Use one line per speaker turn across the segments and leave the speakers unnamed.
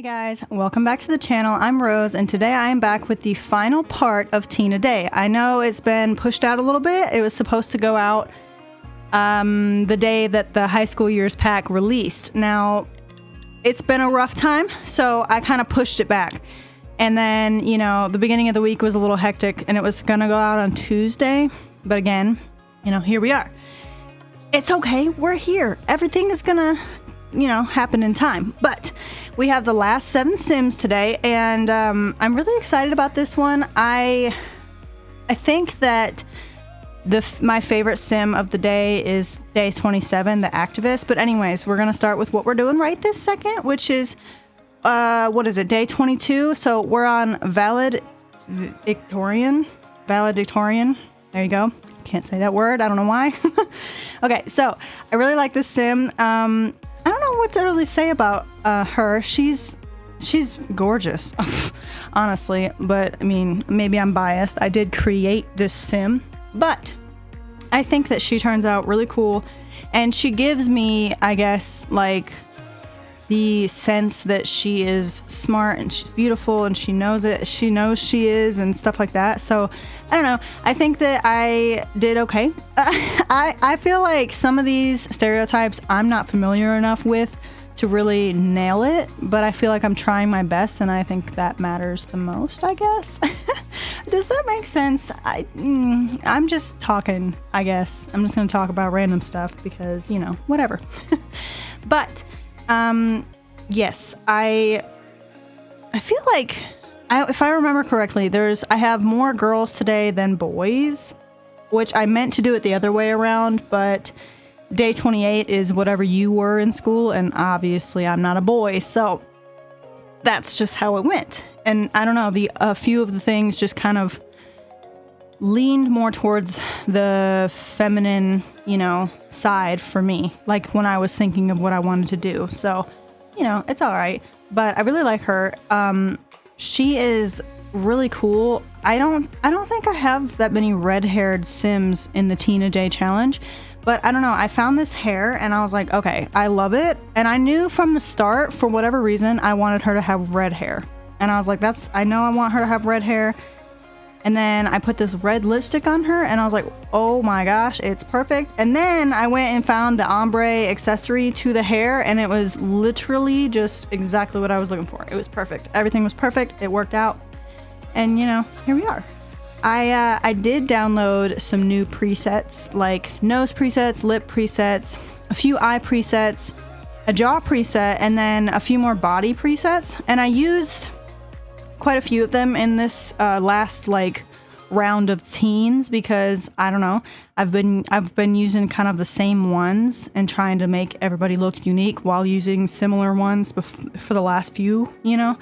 Guys, welcome back to the channel. I'm Rose, and today I am back with the final part of Teen a Day. I know it's been pushed out a little bit. It was supposed to go out the day that the high school years pack released. Now, it's been a rough time, so I kind of pushed it back. And then, you know, the beginning of the week was a little hectic, and it was gonna go out on Tuesday. But again, you know, here we are. It's okay, we're here. Everything is gonna, you know, happen in time. But we have the last 7 sims today, and I'm really excited about this one. I think that my favorite sim of the day is day 27, the activist. But anyways, we're gonna start with what we're doing right this second, which is what is it, day 22? So we're on valedictorian. There you go. Can't say that word. I don't know why. Okay, so I really like this sim. I don't know what to really say about her. She's gorgeous, honestly. But I mean, maybe I'm biased. I did create this sim, but I think that she turns out really cool, and she gives me, I guess, like the sense that she is smart and she's beautiful and she knows it. She knows she is and stuff like that. So I don't know. I think that I did okay. I feel like some of these stereotypes I'm not familiar enough with to really nail it, but I feel like I'm trying my best, and I think that matters the most, I guess. Does that make sense? I'm just talking, I guess. I'm just gonna talk about random stuff because, you know, whatever. But yes, I feel like, if I remember correctly, I have more girls today than boys, which I meant to do it the other way around, but day 28 is whatever you were in school, and obviously I'm not a boy, so that's just how it went. And I don't know, a few of the things just kind of leaned more towards the feminine, you know, side for me, like when I was thinking of what I wanted to do. So, you know, it's all right, but I really like her. She is really cool. I don't think I have that many red-haired sims in the Teen a Day challenge, but I don't know. I found this hair and I was like, okay, I love it. And I knew from the start, for whatever reason, I wanted her to have red hair. And I was like, I know I want her to have red hair. And then I put this red lipstick on her and I was like, oh my gosh, it's perfect. And then I went and found the ombre accessory to the hair, and it was literally just exactly what I was looking for. It was perfect. Everything was perfect. It worked out. And you know, here we are. I did download some new presets, like nose presets, lip presets, a few eye presets, a jaw preset, and then a few more body presets. And I used quite a few of them in this last like round of teens, because I don't know, I've been using kind of the same ones and trying to make everybody look unique while using similar ones for the last few, you know.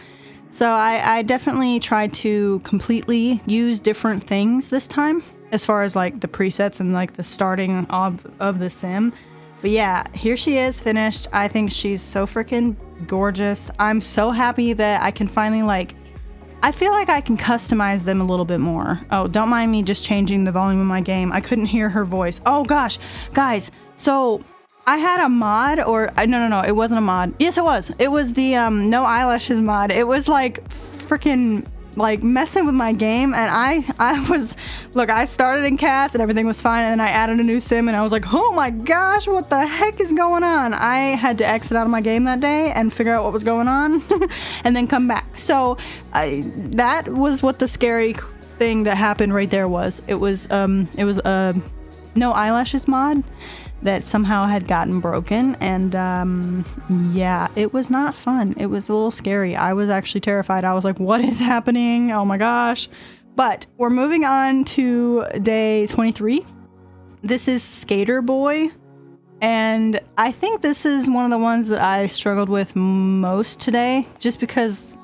So I definitely tried to completely use different things this time as far as like the presets and like the starting of the sim. But yeah, here she is finished. I think she's so freaking gorgeous. I'm so happy that I can finally, like, I feel like I can customize them a little bit more. Oh, don't mind me just changing the volume of my game. I couldn't hear her voice. Oh gosh, guys, so I had a mod, or no, it wasn't a mod. Yes, it was. It was the no eyelashes mod. It was like freaking like messing with my game, and I was, look, I started in CAS and everything was fine, and then I added a new sim and I was like, oh my gosh, what the heck is going on? I had to exit out of my game that day and figure out what was going on and then come back. So that was what the scary thing that happened right there was. It was a no eyelashes mod that somehow had gotten broken, and yeah, it was not fun. It was a little scary. I was actually terrified. I was like, what is happening? Oh my gosh. But we're moving on to day 23. This is Skater Boy, and I think this is one of the ones that I struggled with most today, just because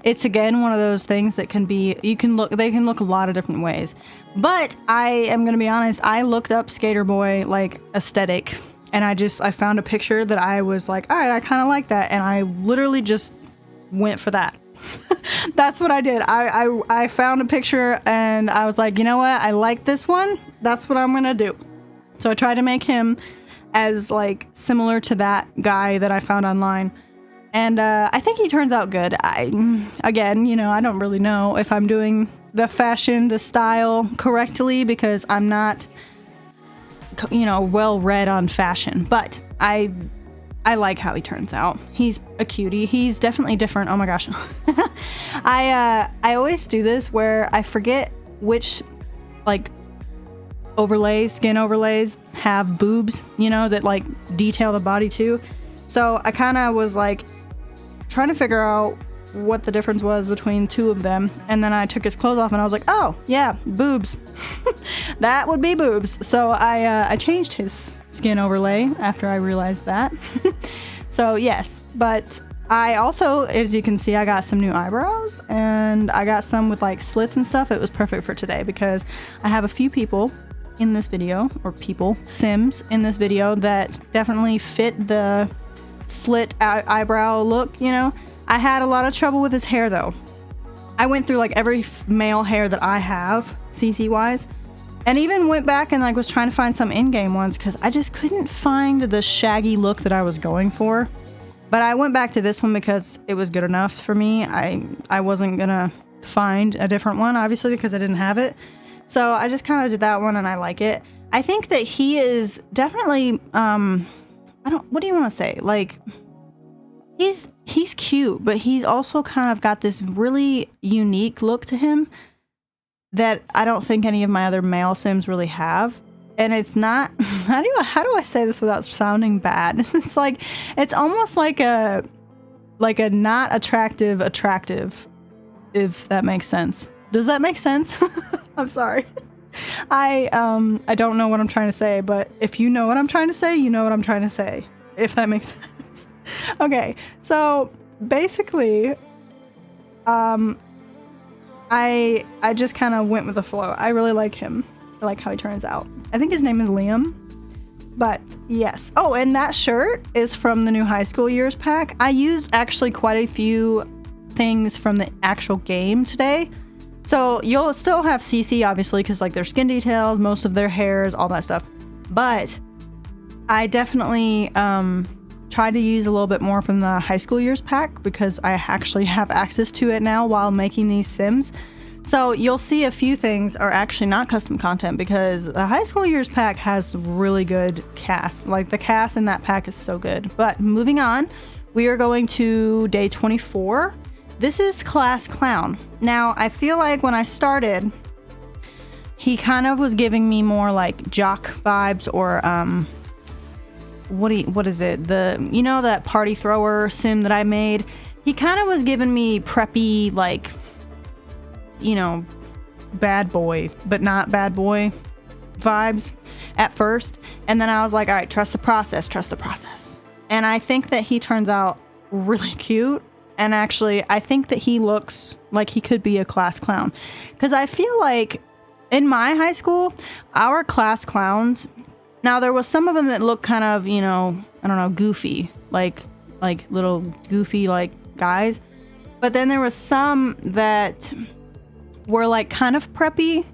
it's again one of those things that can be, they can look a lot of different ways. But I am gonna be honest, I looked up Skater Boy like aesthetic, and I found a picture that I was like, all right, I kind of like that, and I literally just went for that. That's what I did. I found a picture and I was like, you know what, I like this one, that's what I'm gonna do. So I tried to make him as like similar to that guy that I found online. And I think he turns out good. Again, you know, I don't really know if I'm doing the style correctly because I'm not, you know, well read on fashion. But I like how he turns out. He's a cutie. He's definitely different. Oh my gosh. I always do this where I forget which, like, skin overlays have boobs, you know, that like detail the body too. So I kind of was like trying to figure out what the difference was between two of them, and then I took his clothes off and I was like, oh yeah, boobs. That would be boobs. So I changed his skin overlay after I realized that. So yes, but I also, as you can see, I got some new eyebrows and I got some with like slits and stuff. It was perfect for today because I have a few people in this video, or sims in this video, that definitely fit the slit eyebrow look, you know. I had a lot of trouble with his hair though. I went through like every male hair that I have, CC wise, and even went back and like was trying to find some in-game ones because I just couldn't find the shaggy look that I was going for. But I went back to this one because it was good enough for me. I wasn't gonna find a different one, obviously, because I didn't have it. So I just kind of did that one and I like it. I think that he is definitely, what do you want to say? Like, he's cute, but he's also kind of got this really unique look to him that I don't think any of my other male sims really have. And it's not, how do I say this without sounding bad? It's like, it's almost like a not attractive, if that makes sense. Does that make sense? I'm sorry. I don't know what I'm trying to say, but if you know what I'm trying to say, you know what I'm trying to say, if that makes sense. Okay, so basically, I just kind of went with the flow. I really like him. I like how he turns out. I think his name is Liam. But yes. Oh, and that shirt is from the new high school years pack. I used actually quite a few things from the actual game today. So you'll still have CC, obviously, because like their skin details, most of their hairs, all that stuff. But I definitely tried to use a little bit more from the high school years pack because I actually have access to it now while making these sims. So you'll see a few things are actually not custom content because the high school years pack has really good CAS. Like the CAS in that pack is so good. But moving on, we are going to day 24. This is Class Clown. Now, I feel like when I started, he kind of was giving me more like jock vibes or what is it? You know that party thrower sim that I made? He kind of was giving me preppy, like, you know, bad boy, but not bad boy vibes at first. And then I was like, all right, trust the process. And I think that he turns out really cute. And actually, I think that he looks like he could be a class clown. Because I feel like in my high school, our class clowns, now there was some of them that looked kind of, you know, I don't know, goofy, like little goofy like guys. But then there was some that were like kind of preppy,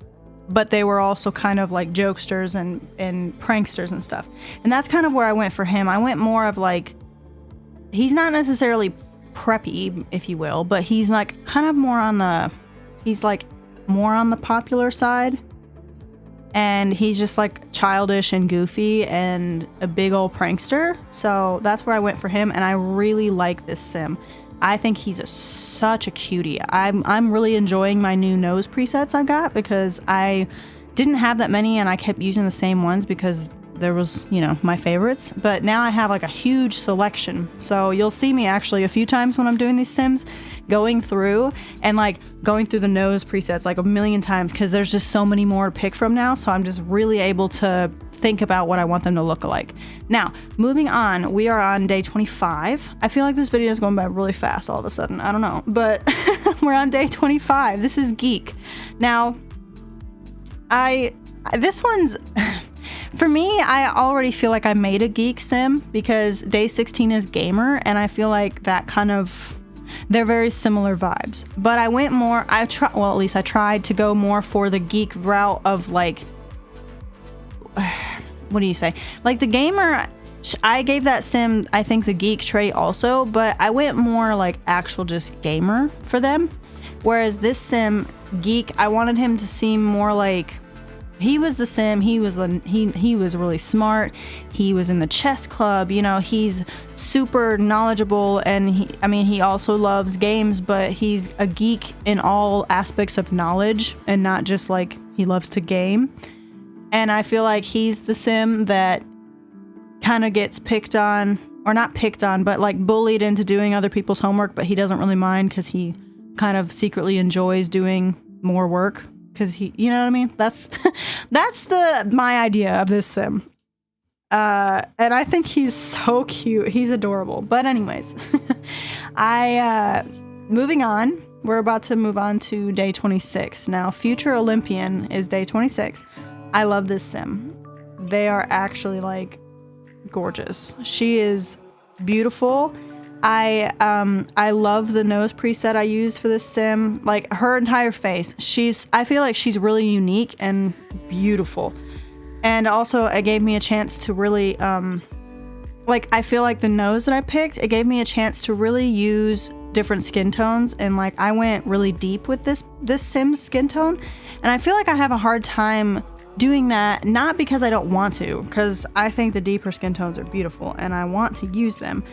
but they were also kind of like jokesters and pranksters and stuff. And that's kind of where I went for him. I went more of like, he's not necessarily preppy, if you will, but he's like kind of more on the popular side. And he's just like childish and goofy and a big old prankster. So that's where I went for him. And I really like this sim. I think he's such a cutie. I'm really enjoying my new nose presets I got because I didn't have that many and I kept using the same ones because there was, you know, my favorites. But now I have like a huge selection. So you'll see me actually a few times when I'm doing these sims going through the nose presets like a million times because there's just so many more to pick from now. So I'm just really able to think about what I want them to look like. Now, moving on, we are on day 25. I feel like this video is going by really fast all of a sudden. I don't know, but we're on day 25. This is Geek. Now, this one's, for me, I already feel like I made a Geek sim because day 16 is Gamer, and I feel like that kind of, they're very similar vibes. But I went more, at least I tried to go more for the Geek route of like, what do you say? Like the Gamer I gave that sim, I think, the Geek trait also, but I went more like actual just gamer for them. Whereas this sim, Geek, I wanted him to seem more like he was the sim. He was really smart. He was in the chess club. You know, he's super knowledgeable, and he also loves games, but he's a geek in all aspects of knowledge and not just like he loves to game. And I feel like he's the sim that kind of gets picked on, or not picked on, but like bullied into doing other people's homework, but he doesn't really mind because he kind of secretly enjoys doing more work. Because he, you know what I mean? That's my idea of this sim. And I think he's so cute. He's adorable. But anyways, moving on. We're about to move on to day 26. Now, Future Olympian is day 26. I love this sim. They are actually like gorgeous. She is beautiful. I love the nose preset I use for this sim. Like her entire face, I feel like she's really unique and beautiful. And also it gave me a chance to really, I feel like the nose that I picked, it gave me a chance to really use different skin tones. And like, I went really deep with this sim's skin tone. And I feel like I have a hard time doing that, not because I don't want to, because I think the deeper skin tones are beautiful and I want to use them.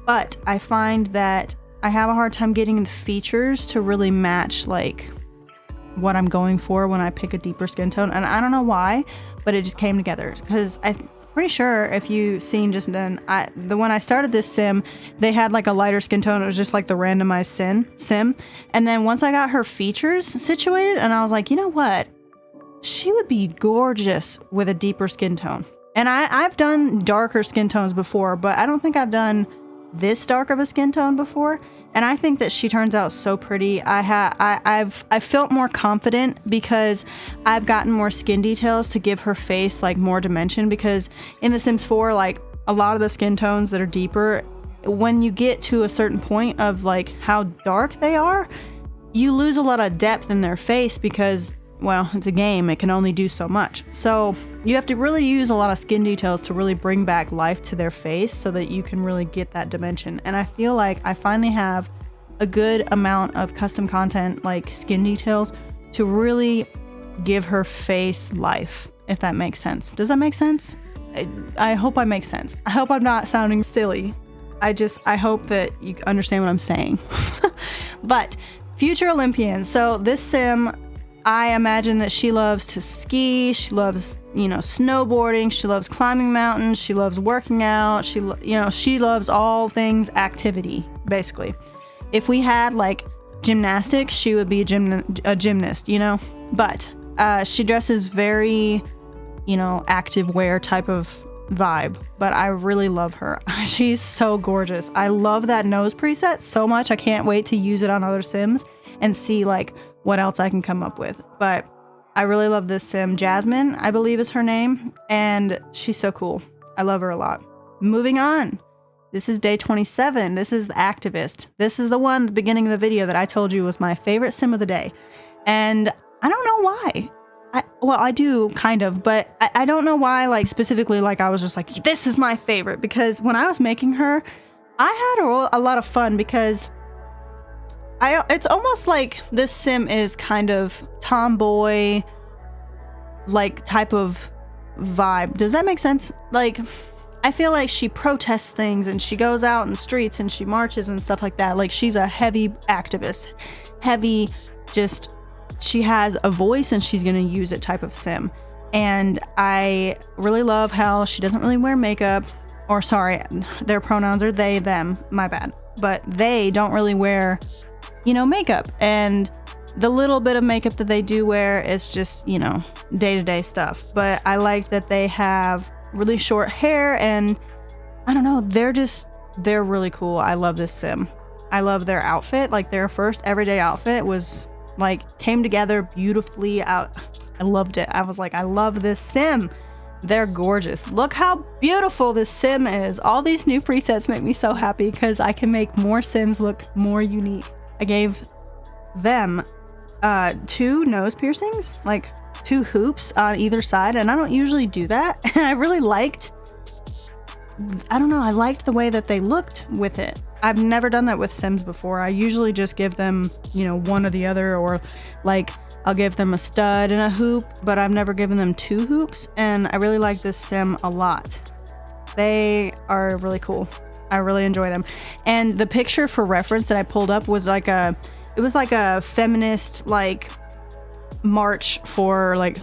But I find that I have a hard time getting the features to really match like what I'm going for when I pick a deeper skin tone. And I don't know why, but it just came together. Because I'm pretty sure if you've seen just then, when I started this sim, they had like a lighter skin tone. It was just like the randomized sim. And then once I got her features situated, and I was like, you know what? She would be gorgeous with a deeper skin tone. And I've done darker skin tones before, but I don't think I've done this dark of a skin tone before, and I think that she turns out so pretty. I felt more confident because I've gotten more skin details to give her face like more dimension, because in The Sims 4, like a lot of the skin tones that are deeper, when you get to a certain point of like how dark they are, you lose a lot of depth in their face because, well, it's a game, it can only do so much. So you have to really use a lot of skin details to really bring back life to their face so that you can really get that dimension. And I feel like I finally have a good amount of custom content, like skin details, to really give her face life, if that makes sense. Does that make sense? I hope I make sense. I hope I'm not sounding silly. I hope that you understand what I'm saying. But Future Olympian. So this sim, I imagine that she loves to ski, she loves, snowboarding, she loves climbing mountains, she loves working out, she loves all things activity, basically. If we had like gymnastics, she would be a gymnast, But she dresses very, active wear type of vibe, but I really love her. She's so gorgeous. I love that nose preset so much. I can't wait to use it on other sims and see like what else I can come up with. But I really love this sim. Jasmine, I believe is her name, and she's so cool. I love her a lot. Moving on. This is day 27. This is the Activist. This is the one at the beginning of the video that I told you was my favorite sim of the day. And I don't know why. I do kind of, but I don't know why, like specifically, like I was just like, this is my favorite, because when I was making her, I had a lot of fun because it's almost like this sim is kind of tomboy, like type of vibe. Does that make sense? Like, I feel like she protests things and she goes out in the streets and she marches and stuff like that. Like she's a heavy activist, she has a voice and she's going to use it type of sim. And I really love how she doesn't really wear makeup, or sorry, their pronouns are they, them, my bad. But they don't really wear, makeup. And the little bit of makeup that they do wear is just, day-to-day stuff. But I like that they have really short hair, and I don't know, they're really cool. I love this sim. I love their outfit. Like their first everyday outfit was like came together beautifully out. I loved it. I was like, I love this sim. They're gorgeous. Look how beautiful this sim is. All these new presets make me so happy because I can make more sims look more unique. I gave them 2 nose piercings, like 2 hoops on either side, and I don't usually do that. And I really liked I don't know, I liked the way that they looked with it. I've never done that with Sims before. I usually just give them, you know, one or the other, or like I'll give them a stud and a hoop, but I've never given them 2 hoops, and I really like this Sim a lot. They are really cool. I really enjoy them. And the picture for reference that I pulled up was like it was like a feminist like march for like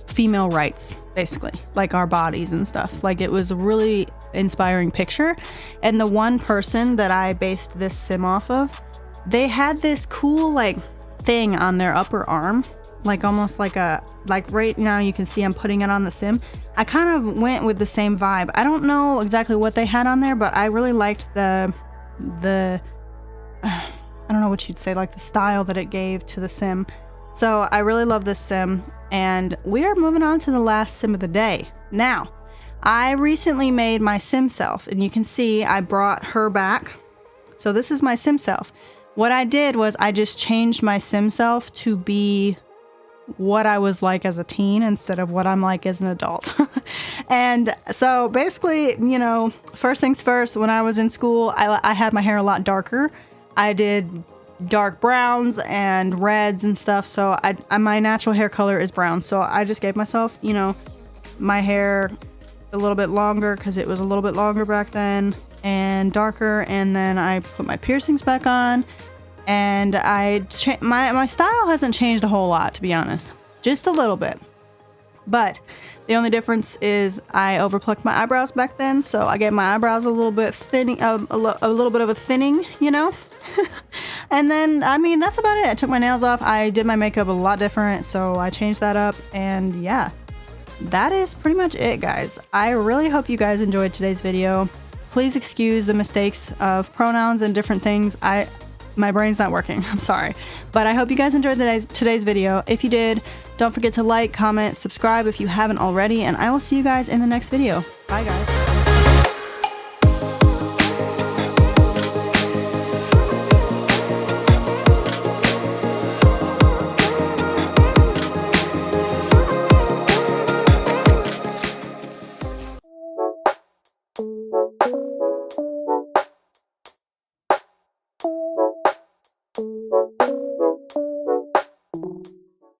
female rights, basically, like our bodies and stuff. Like, it was a really inspiring picture. And the one person that I based this Sim off of, they had this cool like thing on their upper arm, like almost like right now you can see I'm putting it on the Sim. I kind of went with the same vibe. I don't know exactly what they had on there, but I really liked the I don't know what you'd say, like the style that it gave to the Sim. So I really love this Sim, and we are moving on to the last Sim of the day. Now, I recently made my Sim self, and you can see I brought her back. So this is my Sim self. What I did was I just changed my Sim self to be what I was like as a teen instead of what I'm like as an adult. And so basically, you know, first things first, when I was in school, I had my hair a lot darker. I did dark browns and reds and stuff. So my natural hair color is brown. So I just gave myself, you know, my hair a little bit longer because it was a little bit longer back then, and darker. And then I put my piercings back on, and my style hasn't changed a whole lot, to be honest, just a little bit. But the only difference is I overplucked my eyebrows back then, so I gave my eyebrows a little bit thinning, a little bit of a thinning, you know. And then, I mean, that's about it. I took my nails off. I did my makeup a lot different, so I changed that up. And yeah, that is pretty much it, guys. I really hope you guys enjoyed today's video. Please excuse the mistakes of pronouns and different things. My brain's not working. I'm sorry. But I hope you guys enjoyed today's video. If you did, don't forget to like, comment, subscribe if you haven't already, and I will see you guys in the next video. Bye, guys.